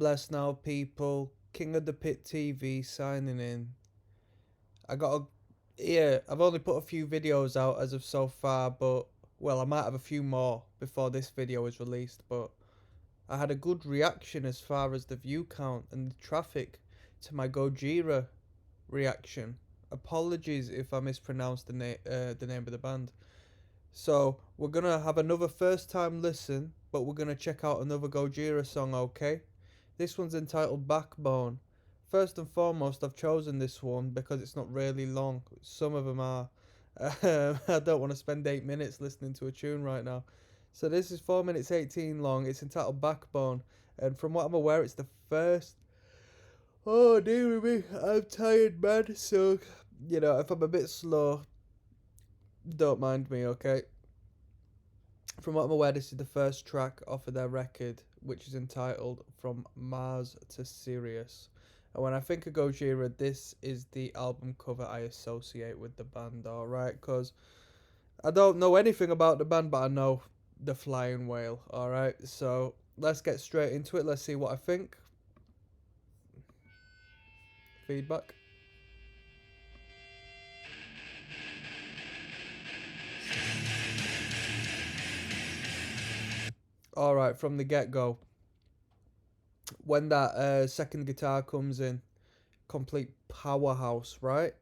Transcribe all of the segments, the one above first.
Bless now, people. King of the Pit TV signing in. I've only put a few videos out as of so far, but, well, I might have a few more before this video is released, but I had a good reaction as far as the view count and the traffic to my Gojira reaction. Apologies if I mispronounced the name of the band. So we're gonna have another first time listen, but we're gonna check out another Gojira song, okay? This one's entitled Backbone. First and foremost, I've chosen this one because it's not really long. Some of them are. I don't want to spend 8 minutes listening to a tune right now. So this is 4 minutes 18 long. It's entitled Backbone, and from what I'm aware, it's the first. Oh dear me, I'm tired, man. So if I'm a bit slow, don't mind me, okay? From what I'm aware, this is the first track off of their record, which is entitled From Mars to Sirius. And when I think of Gojira, this is the album cover I associate with the band, alright? Because I don't know anything about the band, but I know the Flying Whale, alright? So let's get straight into it. Let's see what I think. Feedback. Alright, from the get-go, when that second guitar comes in, complete powerhouse, right?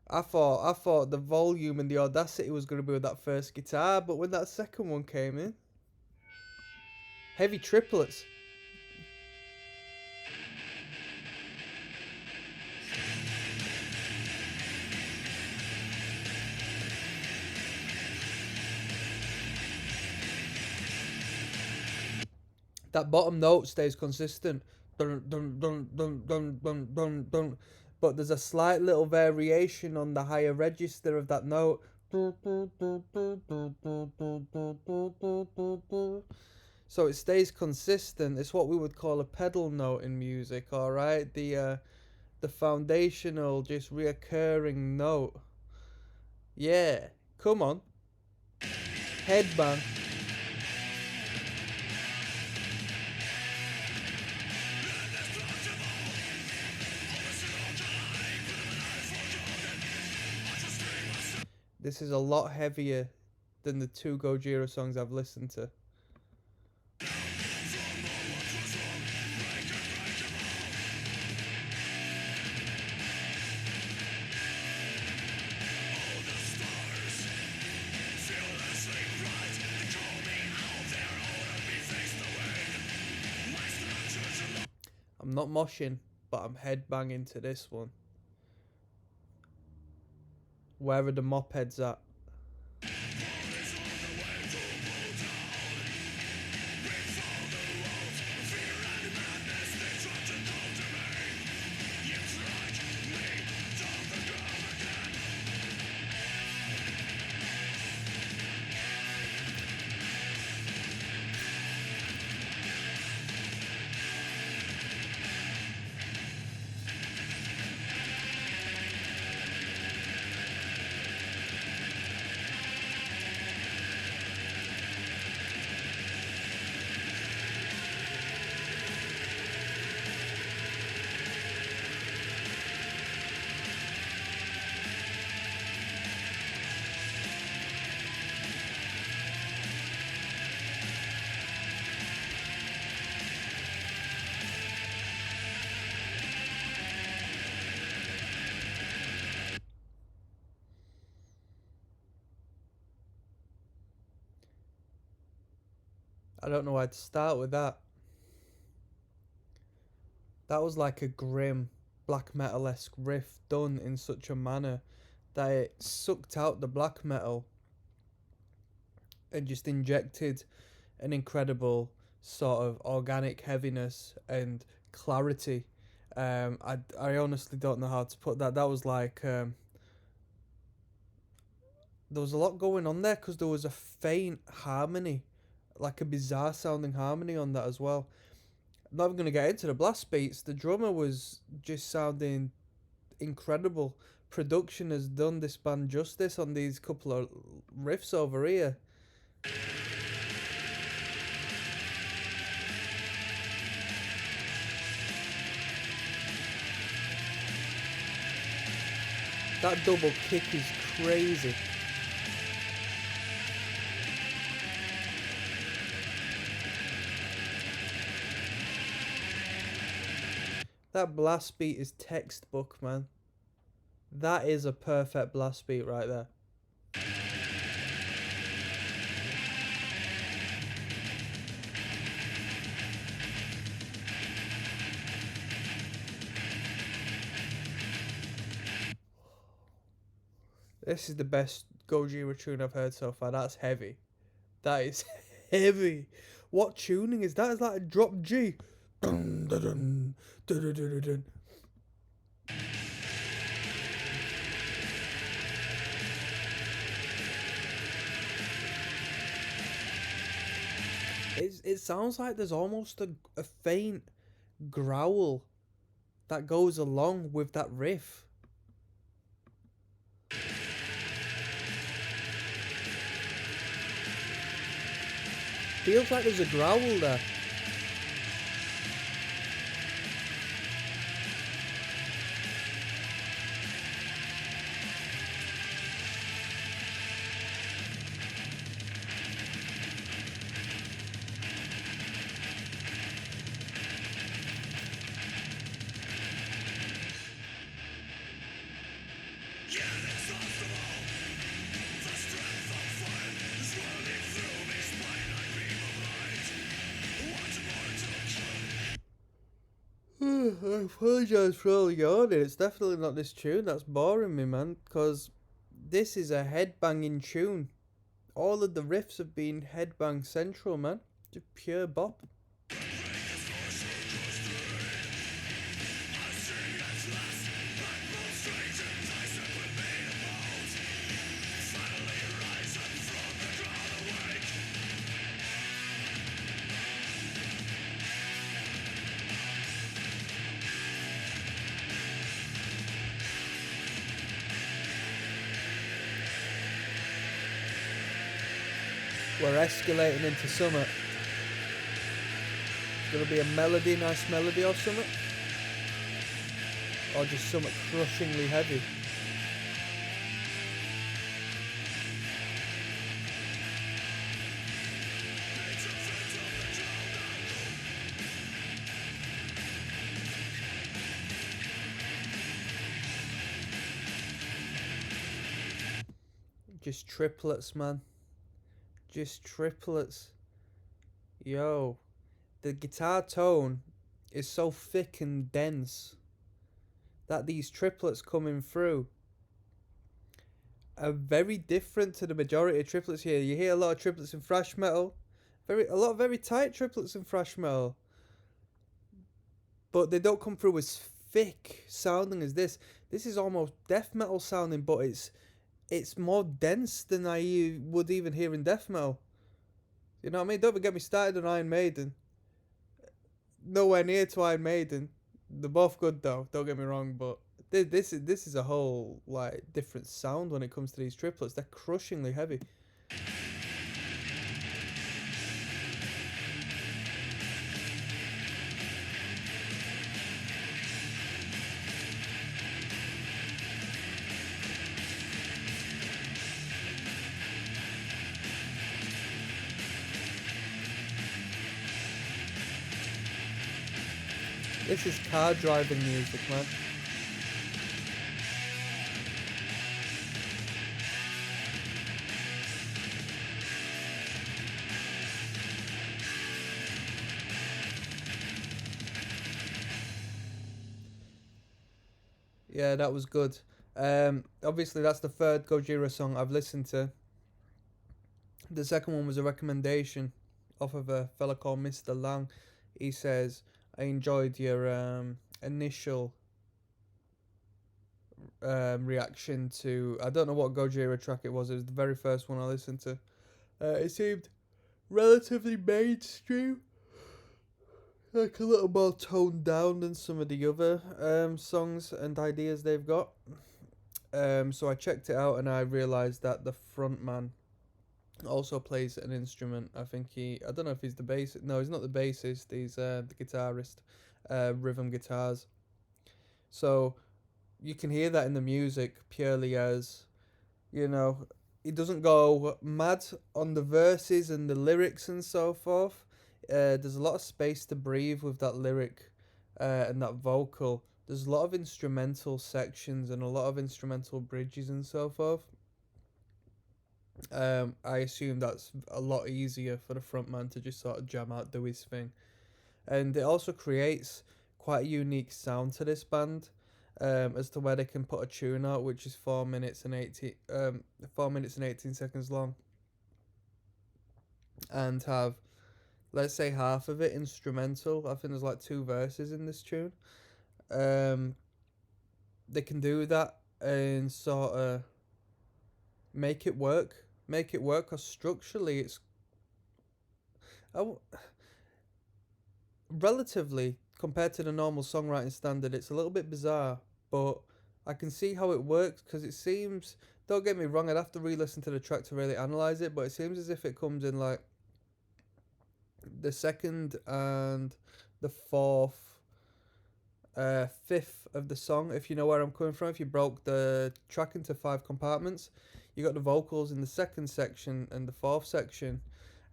I thought the volume and the audacity was going to be with that first guitar, but when that second one came in, heavy triplets. That bottom note stays consistent. Dun, dun, dun, dun, dun, dun, dun, dun. But there's a slight little variation on the higher register of that note. So it stays consistent. It's what we would call a pedal note in music, alright? The foundational, just reoccurring note. Yeah, come on. Headbang. This is a lot heavier than the two Gojira songs I've listened to. I'm not moshing, but I'm headbanging to this one. Where are the mopeds at? I don't know where to start with that. That was like a grim black metal-esque riff done in such a manner that it sucked out the black metal and just injected an incredible sort of organic heaviness and clarity. I honestly don't know how to put that. That was like there was a lot going on there because there was a faint harmony, like a bizarre sounding harmony on that as well. I'm not even going to get into the blast beats. The drummer was just sounding incredible. Production has done this band justice on these couple of riffs over here. That double kick is crazy. That blast beat is textbook, man. That is a perfect blast beat right there. This is the best Gojira tune I've heard so far. That's heavy. That is heavy. What tuning is that? It's like a drop G. Dun, dun, dun, dun, dun, dun, dun. It sounds like there's almost a faint growl that goes along with that riff. Feels like there's a growl there. I apologise for all yawning. It's definitely not this tune that's boring me, man, because this is a headbanging tune. All of the riffs have been headbang central, man. Just pure bop. We're escalating into summer. It's gonna be a melody, nice melody or something. Or just something crushingly heavy. Just triplets, man. Just triplets. Yo, the guitar tone is so thick and dense that these triplets coming through are very different to the majority of triplets here. You hear a lot of triplets in thrash metal, a lot of very tight triplets in thrash metal, but they don't come through as thick sounding as this. This is almost death metal sounding, but it's more dense than I would even hear in death metal. You know what I mean? Don't get me started on Iron Maiden. Nowhere near to Iron Maiden. They're both good though. Don't get me wrong, but this is a whole like different sound when it comes to these triplets. They're crushingly heavy. This is car driving music, man. Yeah, that was good. Obviously that's the third Gojira song I've listened to. The second one was a recommendation off of a fella called Mr. Lang. He says, I enjoyed your initial reaction to, I don't know what Gojira track it was the very first one I listened to. It seemed relatively mainstream, like a little more toned down than some of the other songs and ideas they've got. So I checked it out and I realised that the frontman also plays an instrument. I don't know if he's the bass. No, he's not the bassist. He's the guitarist, rhythm guitars. So you can hear that in the music purely as, you know, he doesn't go mad on the verses and the lyrics and so forth. There's a lot of space to breathe with that lyric and that vocal. There's a lot of instrumental sections and a lot of instrumental bridges and so forth. I assume that's a lot easier for the frontman to just sort of jam out, do his thing. And it also creates quite a unique sound to this band, as to where they can put a tune out which is 4 minutes and 18 seconds long, and have, let's say, half of it instrumental. I think there's like two verses in this tune. Um, they can do that and sort of make it work. Make it work, because structurally it's relatively, compared to the normal songwriting standard, it's a little bit bizarre, but I can see how it works, because it seems, don't get me wrong, I'd have to re-listen to the track to really analyze it, but it seems as if it comes in like the second and the fourth, fifth of the song, if you know where I'm coming from. If you broke the track into 5 compartments, you got the vocals in the second section and the fourth section,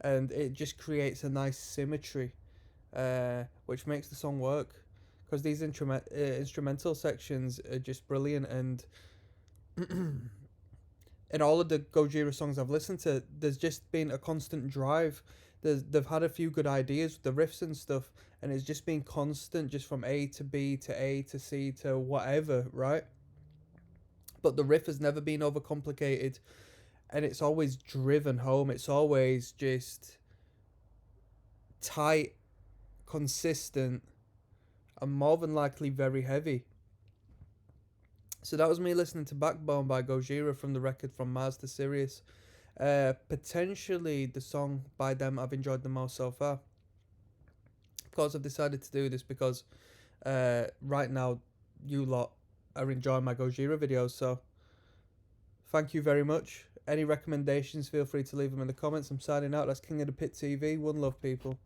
and it just creates a nice symmetry, which makes the song work. Because these instrumental sections are just brilliant, and in all of the Gojira songs I've listened to, there's just been a constant drive. They've had a few good ideas with the riffs and stuff, and it's just been constant, just from A to B to A to C to whatever, right? But the riff has never been overcomplicated, and it's always driven home. It's always just tight, consistent, and more than likely very heavy. So that was me listening to Backbone by Gojira from the record From Mars to Sirius. Potentially the song by them I've enjoyed the most so far. Of course, I've decided to do this because right now you lot are enjoying my Gojira videos, so thank you very much. Any recommendations, feel free to leave them in the comments. I'm signing out. That's King of the Pit TV. One love, people.